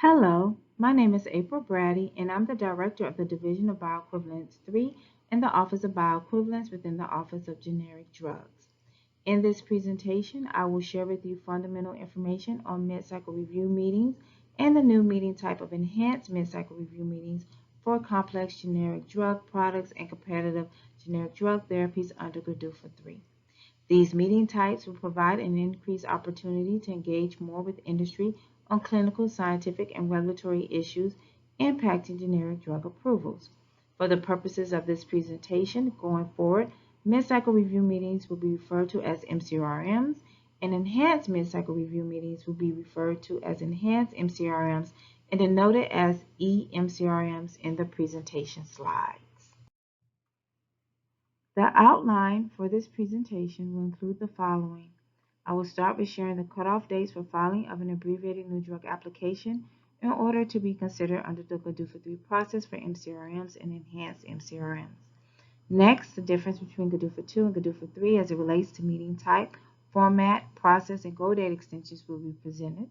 Hello, my name is April Brady, and I'm the Director of the Division of Bioequivalence 3 in the Office of Bioequivalence within the Office of Generic Drugs. In this presentation, I will share with you fundamental information on mid-cycle review meetings and the new meeting type of enhanced mid-cycle review meetings for complex generic drug products and competitive generic drug therapies under GDUFA 3. These meeting types will provide an increased opportunity to engage more with industry on clinical, scientific, and regulatory issues impacting generic drug approvals. For the purposes of this presentation, going forward, mid-cycle review meetings will be referred to as MCRMs, and enhanced mid-cycle review meetings will be referred to as enhanced MCRMs and denoted as EMCRMs in the presentation slides. The outline for this presentation will include the following. I will start with sharing the cutoff dates for filing of an abbreviated new drug application in order to be considered under the GDUFA 3 process for MCRMs and enhanced MCRMs. Next, the difference between GDUFA 2 and GDUFA 3 as it relates to meeting type, format, process, and go date extensions will be presented.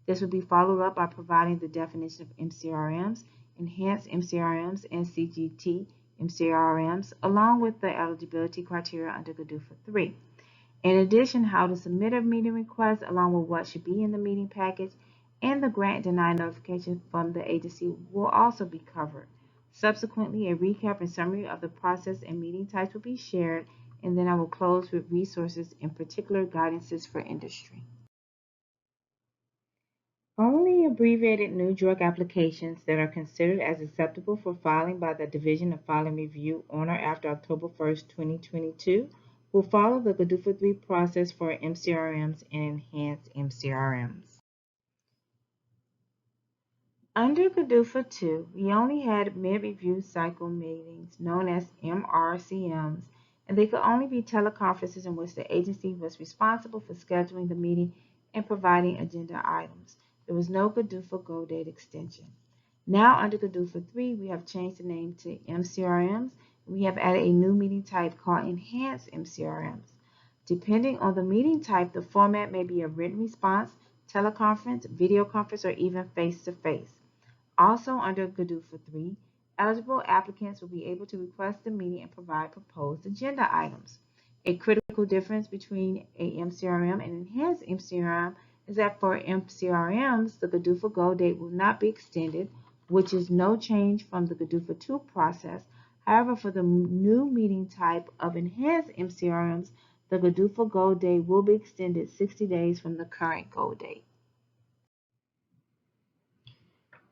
This will be followed up by providing the definition of MCRMs, enhanced MCRMs, and CGT MCRMs, along with the eligibility criteria under GDUFA 3. In addition, how to submit a meeting request along with what should be in the meeting package and the grant denied notification from the agency will also be covered. Subsequently, a recap and summary of the process and meeting types will be shared, and then I will close with resources and particular guidances for industry. Only abbreviated new drug applications that are considered as acceptable for filing by the Division of Filing Review on or after October 1st, 2022 will follow the GDUFA 3 process for MCRMs and enhanced MCRMs. Under GDUFA 2, we only had mid-review cycle meetings known as MRCMs, and they could only be teleconferences in which the agency was responsible for scheduling the meeting and providing agenda items. There was no GDUFA go date extension. Now under GDUFA 3, we have changed the name to MCRMs. We have added a new meeting type called enhanced MCRMs. Depending on the meeting type, the format may be a written response, teleconference, video conference, or even face-to-face. Also under GDUFA 3, eligible applicants will be able to request the meeting and provide proposed agenda items. A critical difference between a MCRM and enhanced MCRM is that for MCRMs, the GDUFA go date will not be extended, which is no change from the GDUFA 2 process. However, for the new meeting type of enhanced MCRMs, the GDUFA go date will be extended 60 days from the current go date.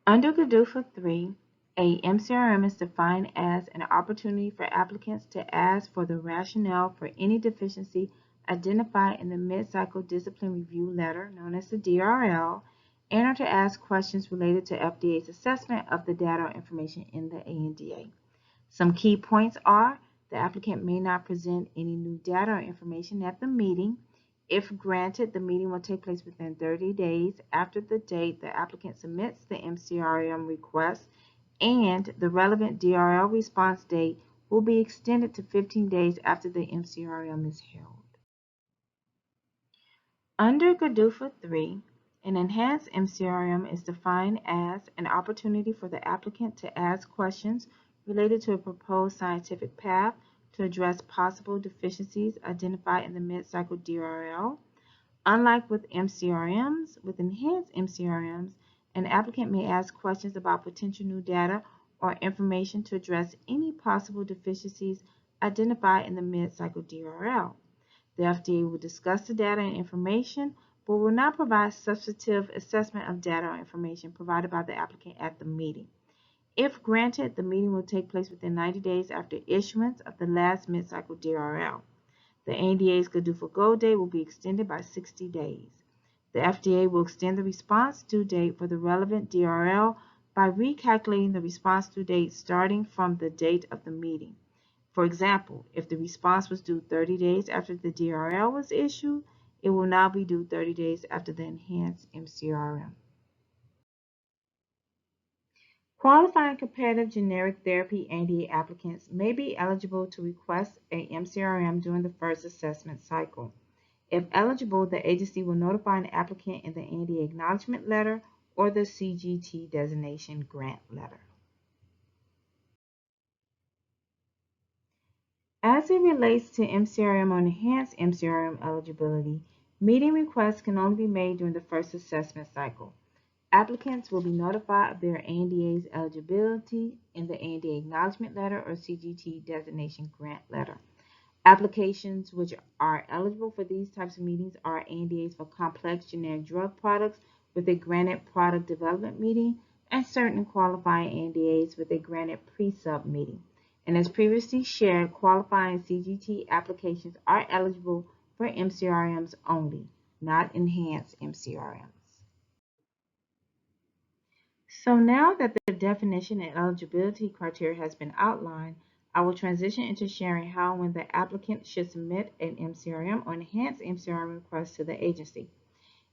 Under GDUFA 3, a MCRM is defined as an opportunity for applicants to ask for the rationale for any deficiency identified in the mid-cycle discipline review letter, known as the DRL, and or to ask questions related to FDA's assessment of the data or information in the ANDA. Some key points are the applicant may not present any new data or information at the meeting. If granted, the meeting will take place within 30 days after the date the applicant submits the MCRM request, and the relevant DRL response date will be extended to 15 days after the MCRM is held. Under GDUFA 3, an enhanced MCRM is defined as an opportunity for the applicant to ask questions related to a proposed scientific path to address possible deficiencies identified in the mid-cycle DRL. Unlike with MCRMs, with enhanced MCRMs, an applicant may ask questions about potential new data or information to address any possible deficiencies identified in the mid-cycle DRL. The FDA will discuss the data and information, but will not provide substantive assessment of data or information provided by the applicant at the meeting. If granted, the meeting will take place within 90 days after issuance of the last mid-cycle DRL. The ANDA's GDUFA go date will be extended by 60 days. The FDA will extend the response due date for the relevant DRL by recalculating the response due date starting from the date of the meeting. For example, if the response was due 30 days after the DRL was issued, it will now be due 30 days after the enhanced MCRM. Qualifying competitive generic therapy ANDA applicants may be eligible to request a MCRM during the first assessment cycle. If eligible, the agency will notify an applicant in the ANDA acknowledgement letter or the CGT designation grant letter. As it relates to MCRM or enhanced MCRM eligibility, meeting requests can only be made during the first assessment cycle. Applicants will be notified of their ANDA's eligibility in the ANDA acknowledgement letter or CGT designation grant letter. Applications which are eligible for these types of meetings are ANDAs for complex generic drug products with a granted product development meeting and certain qualifying ANDAs with a granted pre-sub meeting. And as previously shared, qualifying CGT applications are eligible for MCRMs only, not enhanced MCRMs. So now that the definition and eligibility criteria has been outlined, I will transition into sharing how and when the applicant should submit an MCRM or enhanced MCRM request to the agency.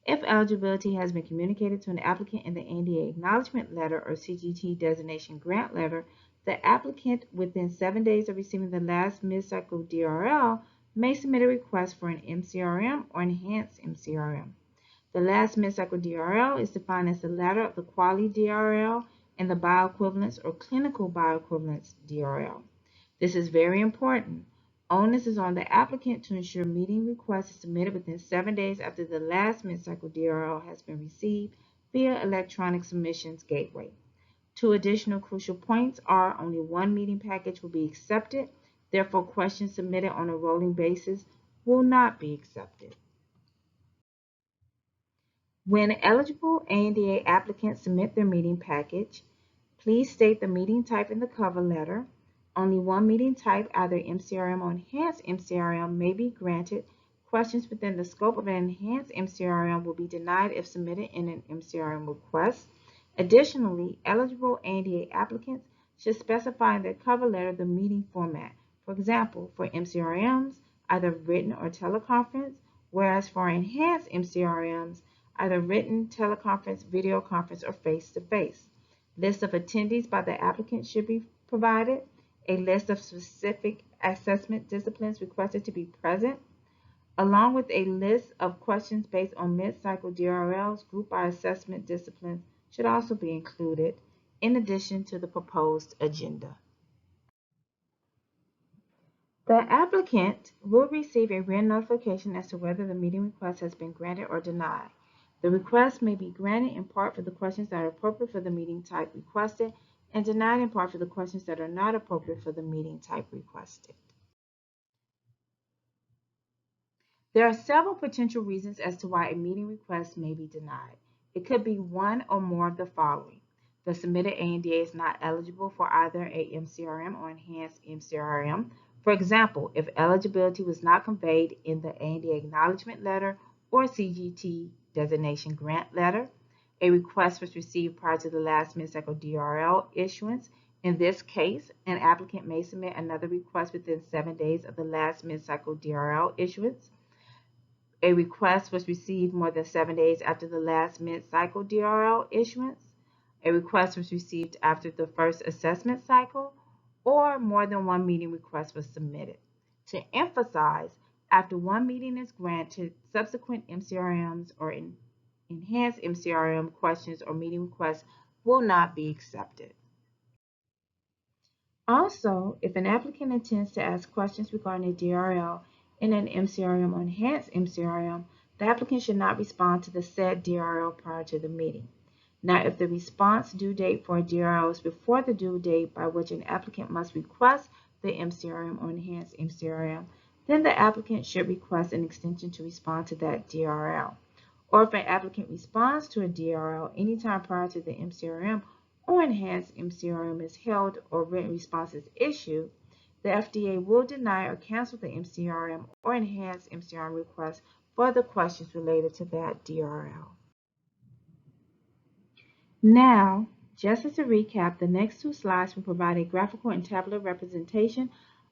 If eligibility has been communicated to an applicant in the ANDA acknowledgement letter or CGT designation grant letter, the applicant within 7 days of receiving the last mid-cycle DRL may submit a request for an MCRM or enhanced MCRM. The last mid-cycle DRL is defined as the latter of the quality DRL and the bioequivalence or clinical bioequivalence DRL. This is very important. Onus is on the applicant to ensure meeting requests are submitted within 7 days after the last mid-cycle DRL has been received via electronic submissions gateway. Two additional crucial points are only one meeting package will be accepted, therefore questions submitted on a rolling basis will not be accepted. When eligible ANDA applicants submit their meeting package, please state the meeting type in the cover letter. Only one meeting type, either MCRM or enhanced MCRM, may be granted. Questions within the scope of an enhanced MCRM will be denied if submitted in an MCRM request. Additionally, eligible ANDA applicants should specify in their cover letter the meeting format. For example, for MCRMs, either written or teleconference, whereas for enhanced MCRMs, either written, teleconference, video conference, or face-to-face. List of attendees by the applicant should be provided. A list of specific assessment disciplines requested to be present, along with a list of questions based on mid-cycle DRLs grouped by assessment disciplines should also be included, in addition to the proposed agenda. The applicant will receive a written notification as to whether the meeting request has been granted or denied. The request may be granted in part for the questions that are appropriate for the meeting type requested and denied in part for the questions that are not appropriate for the meeting type requested. There are several potential reasons as to why a meeting request may be denied. It could be one or more of the following. The submitted ANDA is not eligible for either a MCRM or enhanced MCRM. For example, if eligibility was not conveyed in the ANDA acknowledgement letter or CGT designation grant letter, a request was received prior to the last mid-cycle DRL issuance. In this case, an applicant may submit another request within 7 days of the last mid-cycle DRL issuance. A request was received more than 7 days after the last mid-cycle DRL issuance. A request was received after the first assessment cycle, or more than one meeting request was submitted. To emphasize, after one meeting is granted, subsequent MCRMs or enhanced MCRM questions or meeting requests will not be accepted. Also, if an applicant intends to ask questions regarding a DRL in an MCRM or enhanced MCRM, the applicant should not respond to the said DRL prior to the meeting. Now, if the response due date for a DRL is before the due date by which an applicant must request the MCRM or enhanced MCRM, then the applicant should request an extension to respond to that DRL. Or if an applicant responds to a DRL anytime prior to the MCRM or enhanced MCRM is held or written response is issued, the FDA will deny or cancel the MCRM or enhanced MCRM request for the questions related to that DRL. Now, just as a recap, the next 2 slides will provide a graphical and tabular representation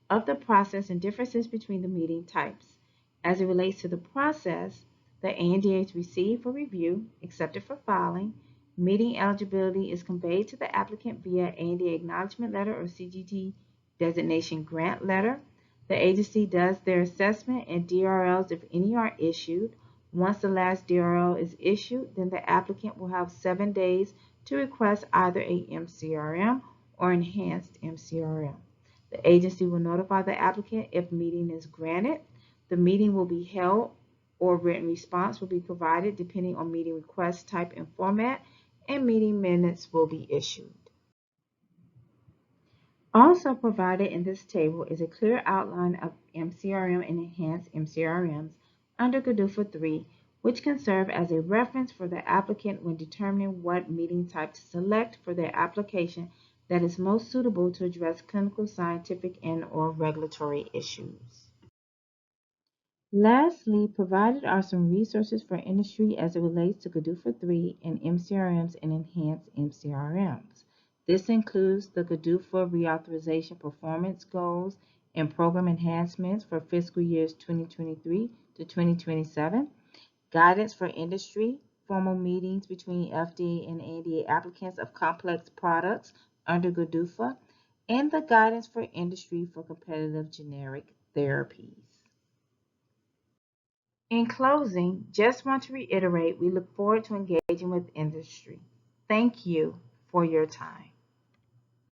of the process and differences between the meeting types. As it relates to the process, the ANDA is received for review, accepted for filing. Meeting eligibility is conveyed to the applicant via ANDA acknowledgement letter or CGT designation grant letter. The agency does their assessment and DRLs, if any, are issued. Once the last DRL is issued, then the applicant will have 7 days to request either a MCRM or enhanced MCRM. The agency will notify the applicant if meeting is granted. The meeting will be held or written response will be provided depending on meeting request type and format, and meeting minutes will be issued. Also provided in this table is a clear outline of MCRM and enhanced MCRMs under GDUFA 3, which can serve as a reference for the applicant when determining what meeting type to select for their application that is most suitable to address clinical, scientific, and/or regulatory issues. Lastly, provided are some resources for industry as it relates to GDUFA 3 and MCRMs and enhanced MCRMs. This includes the GDUFA Reauthorization Performance Goals and Program Enhancements for fiscal years 2023 to 2027, guidance for industry, formal meetings between FDA and ANDA applicants of complex products under GDUFA, and the guidance for industry for competitive generic therapies. In closing, just want to reiterate, we look forward to engaging with industry. Thank you for your time.